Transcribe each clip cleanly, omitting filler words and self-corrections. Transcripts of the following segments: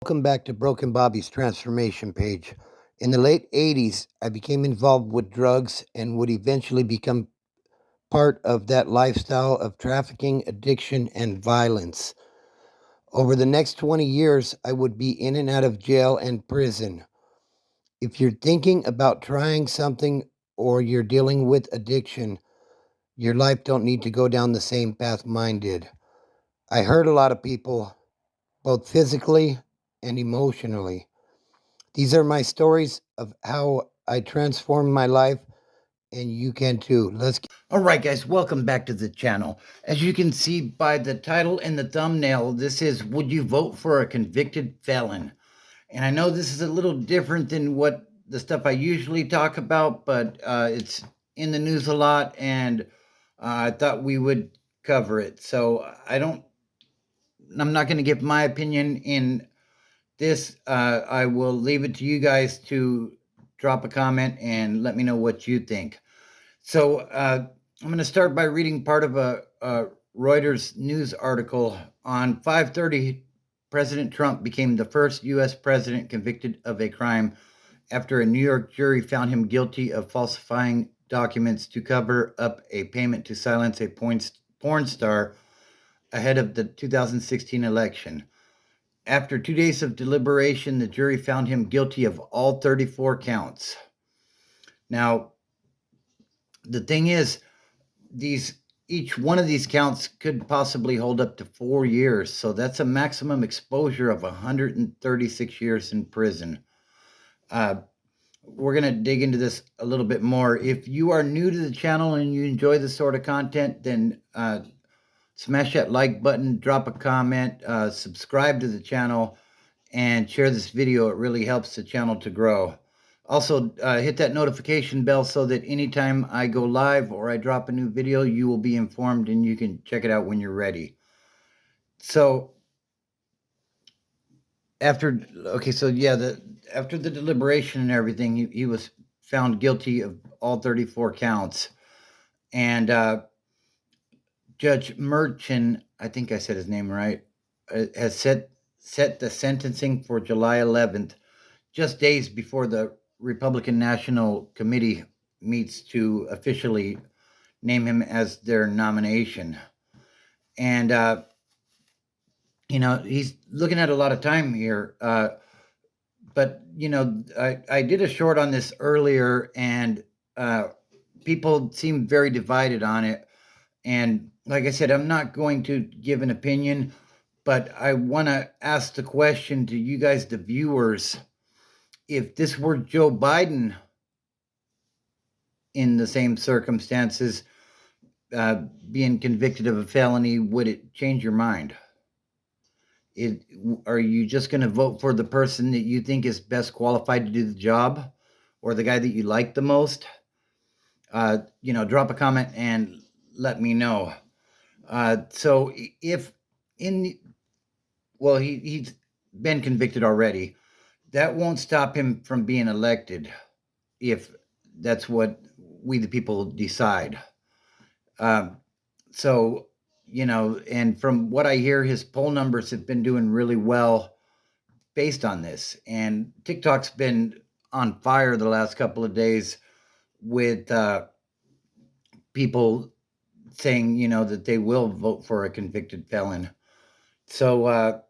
Welcome back to Broken Bobby's transformation page. In the late 80s, I became involved with drugs and would eventually become part of that lifestyle of trafficking, addiction, and violence. Over the next 20 years, I would be in and out of jail and prison. If you're thinking about trying something or you're dealing with addiction, your life don't need to go down the same path mine did. I hurt a lot of people, both physically and emotionally. These are my stories of how I transformed my life, and you can too. All right, guys, welcome back to the channel. As you can see by the title and the thumbnail, this is Would You Vote for a Convicted Felon? And I know this is a little different than what the stuff I usually talk about, but it's in the news a lot, and I thought we would cover it. So I'm not going to give my opinion in this. I will leave it to you guys to drop a comment and let me know what you think. So I'm going to start by reading part of a Reuters news article. On 5/30, President Trump became the first U.S. president convicted of a crime after a New York jury found him guilty of falsifying documents to cover up a payment to silence a porn star ahead of the 2016 election. After 2 days of deliberation, the jury found him guilty of all 34 counts. Now, the thing is, each one of these counts could possibly hold up to 4 years, so that's a maximum exposure of 136 years in prison. We're going to dig into this a little bit more. If you are new to the channel and you enjoy this sort of content, then smash that like button, drop a comment, subscribe to the channel, and share this video. It really helps the channel to grow. Also, hit that notification bell so that anytime I go live or I drop a new video, you will be informed and you can check it out when you're ready. So, after the deliberation and everything, he was found guilty of all 34 counts. And Judge Merchan, I think I said his name right, has set the sentencing for July 11th, just days before the Republican National Committee meets to officially name him as their nomination. And, he's looking at a lot of time here. But, I did a short on this earlier, and people seem very divided on it. And like I said, I'm not going to give an opinion, but I want to ask the question to you guys, the viewers. If this were Joe Biden in the same circumstances, being convicted of a felony, would it change your mind? Are you just going to vote for the person that you think is best qualified to do the job, or the guy that you like the most? Drop a comment and let me know. So if he's been convicted already, that won't stop him from being elected if that's what we the people decide. So, and from what I hear, his poll numbers have been doing really well based on this. And TikTok's been on fire the last couple of days with people saying, that they will vote for a convicted felon. So,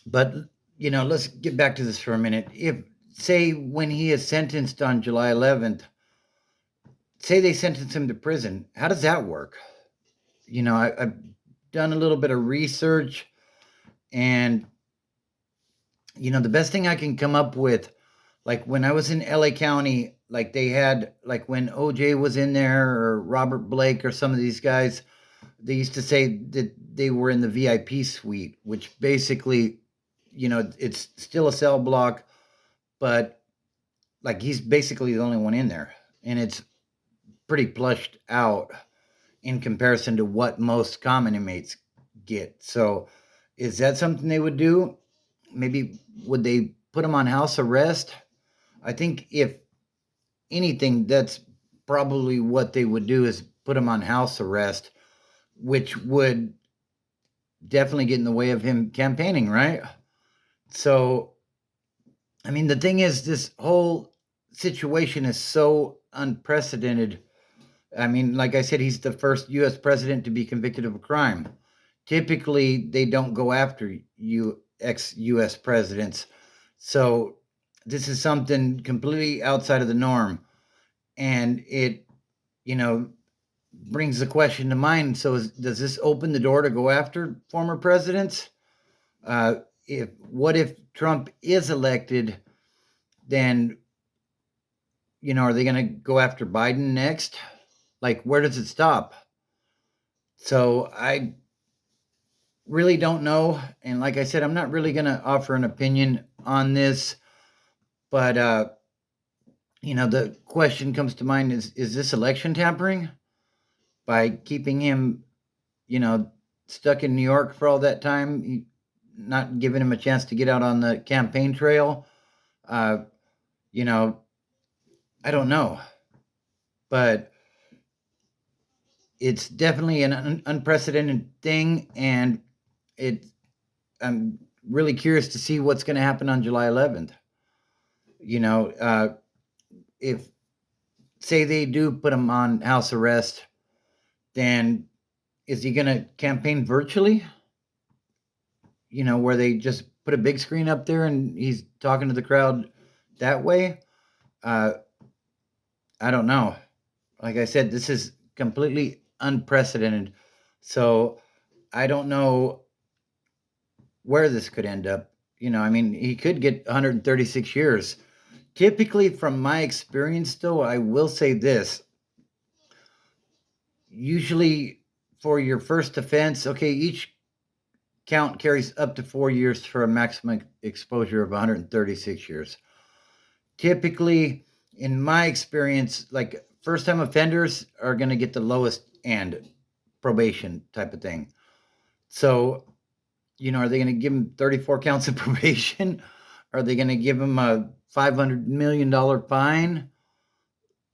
but, let's get back to this for a minute. If, say, when he is sentenced on July 11th, say they sentence him to prison, how does that work? I've done a little bit of research, and, the best thing I can come up with, like when I was in LA County, like they had, like when OJ was in there, or Robert Blake, or some of these guys, they used to say that they were in the VIP suite, which basically, it's still a cell block, but like he's basically the only one in there, and it's pretty plushed out in comparison to what most common inmates get. So is that something they would do? Maybe would they put him on house arrest? I think if anything, that's probably what they would do, is put him on house arrest, which would definitely get in the way of him campaigning, right? So, I mean, the thing is, this whole situation is so unprecedented. I mean, like I said, he's the first U.S. president to be convicted of a crime. Typically, they don't go after ex-U.S. presidents. So, this is something completely outside of the norm. And it, you know, brings the question to mind. So, does this open the door to go after former presidents? If what if Trump is elected? Then, are they going to go after Biden next? Like, where does it stop? So I really don't know. And like I said, I'm not really going to offer an opinion on this. But, the question comes to mind is this election tampering by keeping him, you know, stuck in New York for all that time, not giving him a chance to get out on the campaign trail? Uh, you know, I don't know. But it's definitely an unprecedented thing. And I'm really curious to see what's going to happen on July 11th. If say they do put him on house arrest, then is he going to campaign virtually? Where they just put a big screen up there and he's talking to the crowd that way? Uh, I don't know. Like I said, this is completely unprecedented. So I don't know where this could end up. I mean, he could get 136 years. Typically, from my experience, though, I will say this. Usually, for your first offense, okay, each count carries up to 4 years for a maximum exposure of 136 years. Typically, in my experience, like first-time offenders are going to get the lowest end, probation type of thing. So, are they going to give them 34 counts of probation? Are they going to give them a $500 million fine?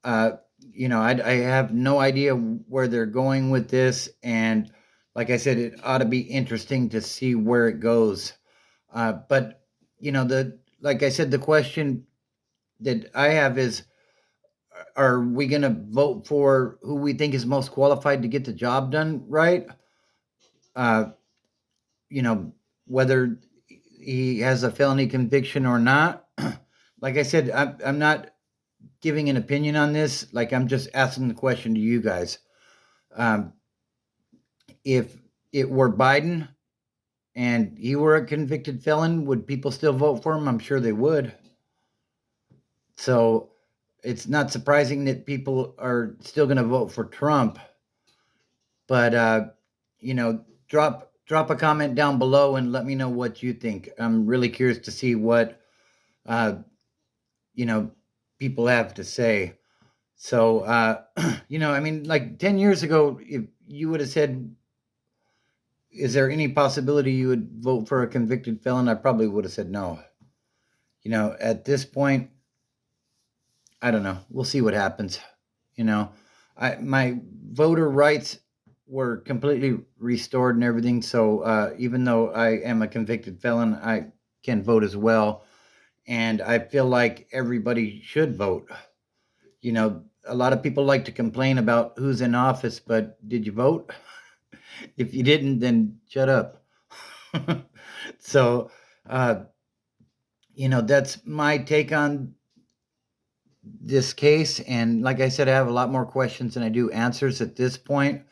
I have no idea where they're going with this. And like I said, it ought to be interesting to see where it goes. But, like I said, the question that I have is, are we going to vote for who we think is most qualified to get the job done right? Uh, Whether he has a felony conviction or not. Like I said, I'm not giving an opinion on this. Like, I'm just asking the question to you guys. If it were Biden and he were a convicted felon, would people still vote for him? I'm sure they would. So it's not surprising that people are still going to vote for Trump. But drop a comment down below and let me know what you think. I'm really curious to see what people have to say. So I mean, like 10 years ago, if you would have said, is there any possibility you would vote for a convicted felon? I probably would have said no. At this point, I don't know. We'll see what happens. My voter rights were completely restored and everything. So even though I am a convicted felon, I can vote as well. And I feel like everybody should vote. A lot of people like to complain about who's in office, but did you vote? If you didn't, then shut up. So, that's my take on this case. And like I said, I have a lot more questions than I do answers at this point.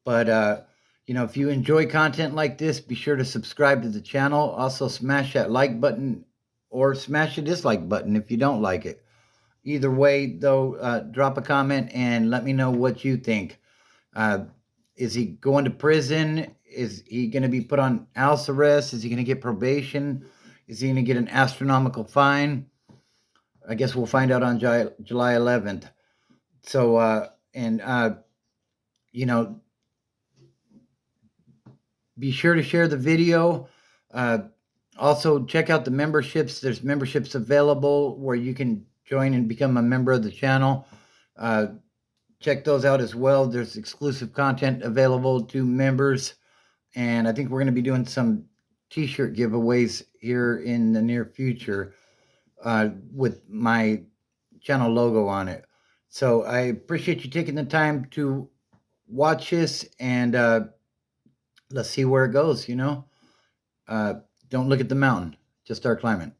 But, if you enjoy content like this, be sure to subscribe to the channel. Also, smash that like button or smash the dislike button if you don't like it. Either way, though, drop a comment and let me know what you think. Is he going to prison? Is he going to be put on house arrest? Is he going to get probation? Is he going to get an astronomical fine? I guess we'll find out on July 11th. So, be sure to share the video. Also, check out the memberships. There's memberships available where you can join and become a member of the channel. Check those out as well. There's exclusive content available to members. And I think we're going to be doing some t-shirt giveaways here in the near future with my channel logo on it. So I appreciate you taking the time to watch this, and let's see where it goes. Uh, don't look at the mountain, just start climbing.